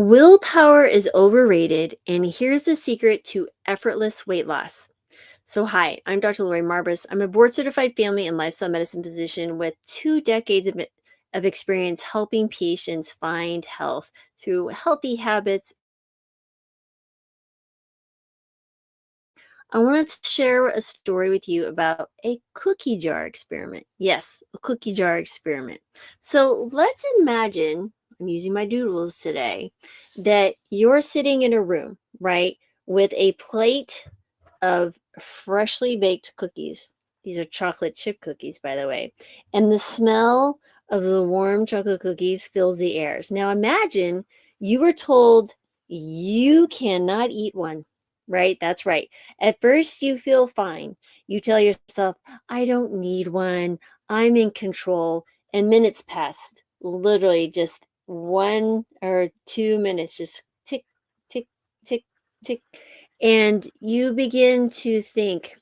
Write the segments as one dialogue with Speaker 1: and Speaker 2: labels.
Speaker 1: Willpower is overrated, and here's the secret to effortless weight loss. So, hi, I'm Dr. Lori Marbus. I'm a board certified family and lifestyle medicine physician with 2 decades of experience helping patients find health through healthy habits. I wanted to share a story with you about a cookie jar experiment. Yes, a cookie jar experiment. So let's imagine, I'm using my doodles today, that you're sitting in a room, right, with a plate of freshly baked cookies. These are chocolate chip cookies, by the way. And the smell of the warm chocolate cookies fills the air. Now imagine you were told you cannot eat one, right? That's right. At first, you feel fine. You tell yourself, I don't need one. I'm in control. And minutes pass, literally just 1 or 2 minutes, just tick, tick, tick, tick. And you begin to think,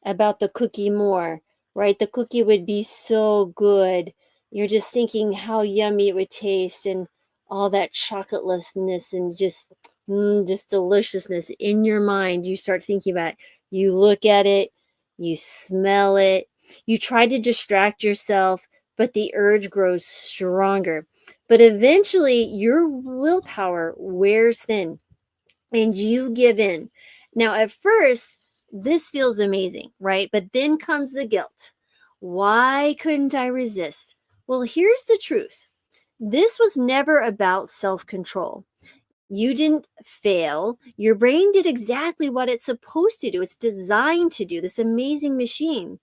Speaker 1: about the cookie more, right? The cookie would be so good. You're just thinking how yummy it would taste and all that chocolateness and just deliciousness in your mind. You start thinking about it. You look at it, you smell it, you try to distract yourself, but the urge grows stronger. But eventually, your willpower wears thin and you give in. Now, at first, this feels amazing, right? But then comes the guilt. Why couldn't I resist? Well, here's the truth. This was never about self control. You didn't fail. Your brain did exactly what it's supposed to do. It's designed to do this amazing machine.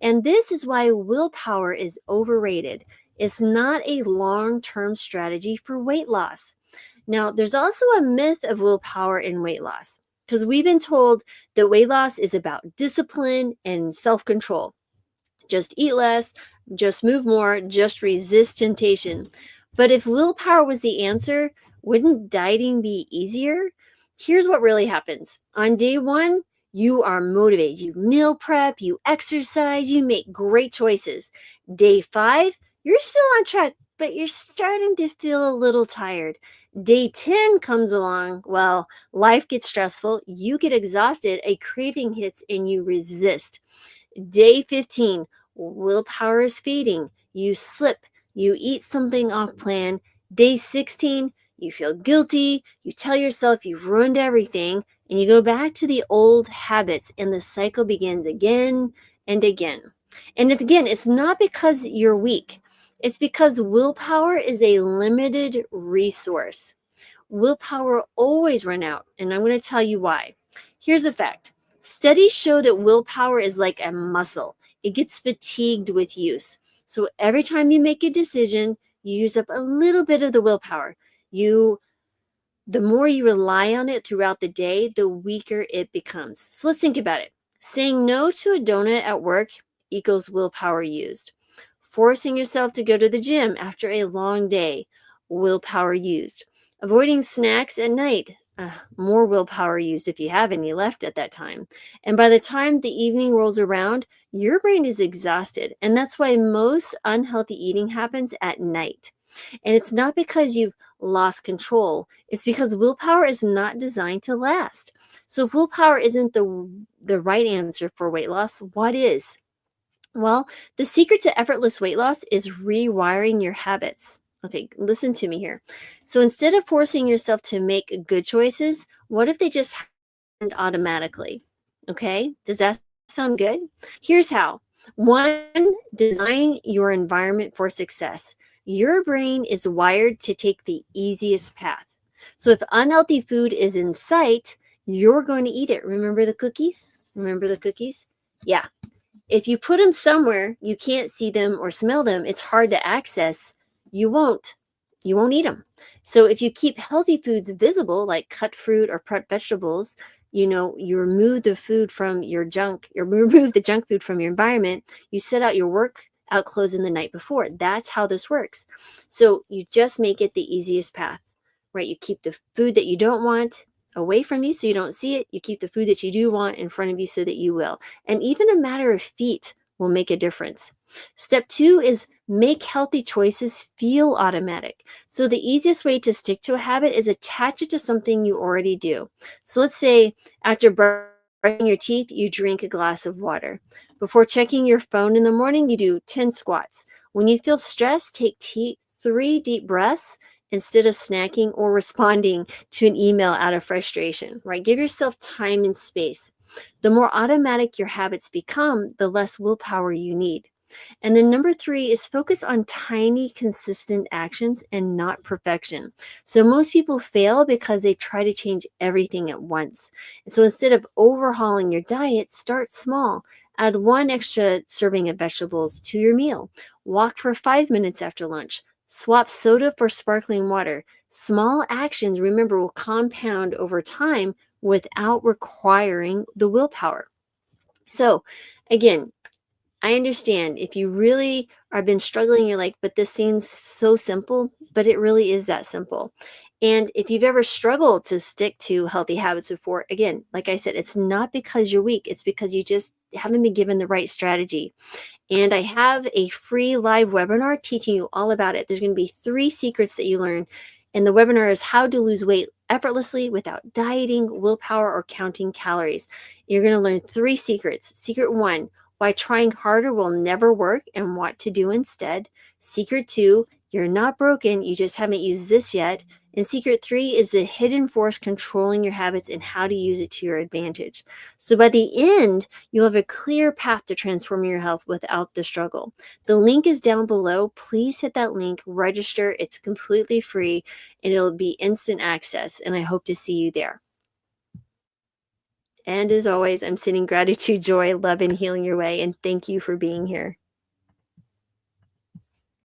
Speaker 1: And this is why willpower is overrated. It's not a long term strategy for weight loss. Now, there's also a myth of willpower in weight loss because we've been told that weight loss is about discipline and self control. Just eat less, just move more, just resist temptation. But if willpower was the answer, wouldn't dieting be easier? Here's what really happens. On day one, you are motivated. You meal prep, you exercise, you make great choices. Day five, you're still on track, but you're starting to feel a little tired. Day 10 comes along. Well, life gets stressful, you get exhausted, a craving hits, and you resist. Day 15, willpower is fading. You slip, you eat something off plan. Day 16, you feel guilty. You tell yourself you've ruined everything, and you go back to the old habits, and the cycle begins again and again. And it's not because you're weak, it's because willpower is a limited resource. Willpower always run out, and I'm going to tell you why. Here's a fact. Studies show that willpower is like a muscle. It gets fatigued with use. So every time you make a decision, you use up a little bit of the willpower. The more you rely on it throughout the day, the weaker it becomes. So let's think about it. Saying no to a donut at work equals willpower used. Forcing yourself to go to the gym after a long day, willpower used. Avoiding snacks at night, more willpower used if you have any left at that time. And by the time the evening rolls around, your brain is exhausted. And that's why most unhealthy eating happens at night. And it's not because you've lost control, it's because willpower is not designed to last. So if willpower isn't the right answer for weight loss, what is? Well, the secret to effortless weight loss is rewiring your habits. Okay, listen to me here. So instead of forcing yourself to make good choices, what if they just happened automatically? Okay, does that sound good? Here's how. One, design your environment for success. Your brain is wired to take the easiest path. So if unhealthy food is in sight, you're going to eat it. Remember the cookies? Remember the cookies? Yeah. If you put them somewhere you can't see them or smell them, it's hard to access, you won't eat them. So if you keep healthy foods visible, like cut fruit or cut vegetables, you remove the food from your junk, you remove the junk food from your environment, you set out your workout clothes in the night before. That's how this works. So you just make it the easiest path, right? You keep the food that you don't want away from you so you don't see it. You keep the food that you do want in front of you so that you will. And even a matter of feet will make a difference. Step two is make healthy choices feel automatic. So, the easiest way to stick to a habit is attach it to something you already do. So, let's say after brushing your teeth, you drink a glass of water. Before checking your phone in the morning, you do 10 squats. When you feel stressed, take 3 deep breaths instead of snacking or responding to an email out of frustration, right? Give yourself time and space. The more automatic your habits become, the less willpower you need. And then number three is focus on tiny, consistent actions and not perfection. So most people fail because they try to change everything at once. And so instead of overhauling your diet, start small. Add one extra serving of vegetables to your meal. Walk for 5 minutes after lunch. Swap soda for sparkling water. Small actions, remember, will compound over time without requiring the willpower. So, again, I understand if you really are been struggling, you're like, but this seems so simple, but it really is that simple. And if you've ever struggled to stick to healthy habits before, again, like I said, it's not because you're weak, it's because you just haven't been given the right strategy. And I have a free live webinar teaching you all about it. There's going to be 3 secrets that you learn. And the webinar is how to lose weight effortlessly without dieting, willpower, or counting calories. You're going to learn 3 secrets. Secret 1, why trying harder will never work and what to do instead. Secret 2, you're not broken, you just haven't used this yet. And secret 3 is the hidden force controlling your habits and how to use it to your advantage. So by the end, you'll have a clear path to transforming your health without the struggle. The link is down below. Please hit that link, register. It's completely free and it'll be instant access. And I hope to see you there. And as always, I'm sending gratitude, joy, love, and healing your way. And thank you for being here.